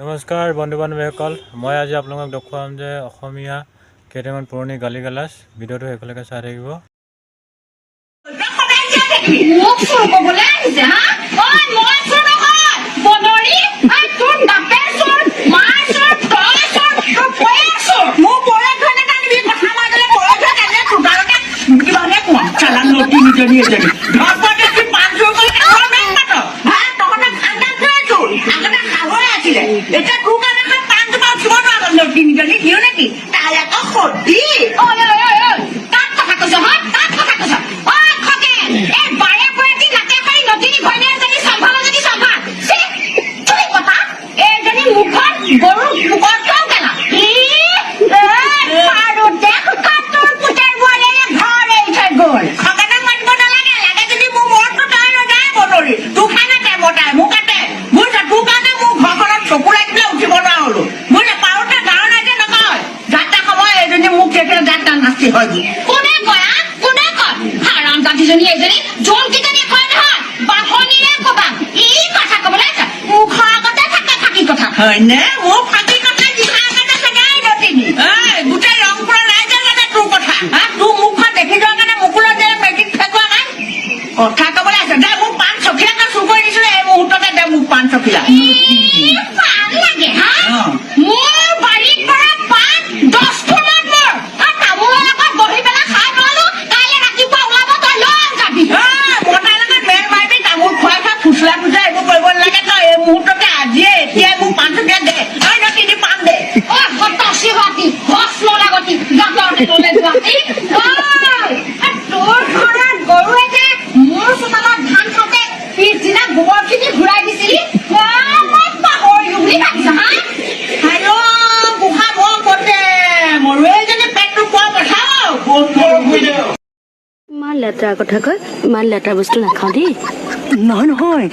নমস্কাৰ বন্ধু বান্ধৱীসকল, মই আজি আপোনালোকক দেখুৱাম যে অসমীয়া কেইটামান পুৰণি গালি গালাজ। ভিডিঅ'টো শেষলৈকে চাই থাকিব। এটা কুকারে পাঁচ মাস ছোট আলো তিনজনে দিও নাকি তাই এত সত্যি ওই ওই ওই ওই কাট কথা কইছ হ্যাঁ কাট কথা কইছ ও খকে এই বারে পড়তি নাতে খাই নতিনি ভইনে জানি সম্ভাল সে তুই কথা এই জানি মুখত গরু মুখত খাও কেন পারো দেখ কাটর পুটার বলে ঘরে এসে গোল খকে না মানব না লাগে লাগে যদি মু মোর তো তাই না যায় বলরি তুই খানা তে মোটায় মুকাতে বুঝা তুই কানে মু ঘখনত চকুলাই দিলে উঠিব না হলো বুঝা পাওটা গাও না যে নকয় যাতা সময় এজনী মুখ দেখে যাতা নাচি হয় কোনে কয়া কোনে কয় হারাম জাতিজনী এজনী জোন কিজনী কয় নহয় বাহনিৰে কবা এই কথা কবলে আছে মুখৰ আগতে থাকি কথা হয়নে মুখ ফাটি কথা দিহা আগতে সদায় নতিনি গোটেই ৰংপুৰ নাই জানে তোৰ কথা তোৰ মুখখন দেখি যোৱা কাৰণে মুকুলত যে মেট্ৰিক ফেকুৱা নাই কথা কবলে আছে দে মোক পান চখিয়া কা চুৰ কৰি দিছিলে এই মুহূৰ্ততে দে মোক পান চখিয়া পান লাগে হা মোৰ বাৰীৰ পৰা পান 10 ফুটমান মোৰ তামোলৰ লগত বহি পেলাই খাই পালো কাইলৈ ৰাতিপুৱা ওলাব তই লৈ যাবি মতাৰ লগত মেল মাৰিবি তামোল খুৱাই খাই ফুচলা এইবোৰ কৰিব নালাগে তই এই মুহূৰ্ততে আজিয়ে এতিয়াই মোক পান চখিয়া দে তই তিনি পান দে হতাশি হোৱাতি হচ নলাগতি গাঁততে তলে যোৱাতি তোৰ ঘৰত গৰুৱে যে মোৰ চোতালত ধান খাতে পিছদিনা গোবৰখিনি ঘূৰাই দিছিলি মই পাহৰিলো বুলি ভাবিছ হা হেল্ল' বুঢ়া বৰ কতে মৰুৱে যেনে পেটটো পোৱা পঠাও ইমান লেতেৰা কথা কয়, ইমান লেতেৰা বস্তু নাখাওঁ দেই। নহয় নহয়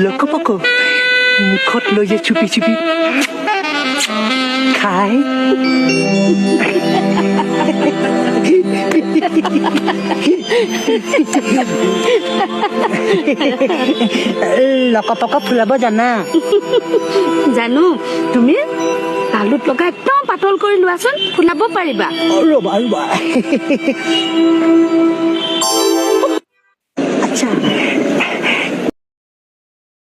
লকপক মুখত লৈ যে চুপি চুপি খাই লকপক ফুলাব জানা? জানো। তুমি তালুত লগাই একদম পাতল কৰি লোৱাচোন, ফুলাব পাৰিবা। ৰবা ৰবা আচ্ছা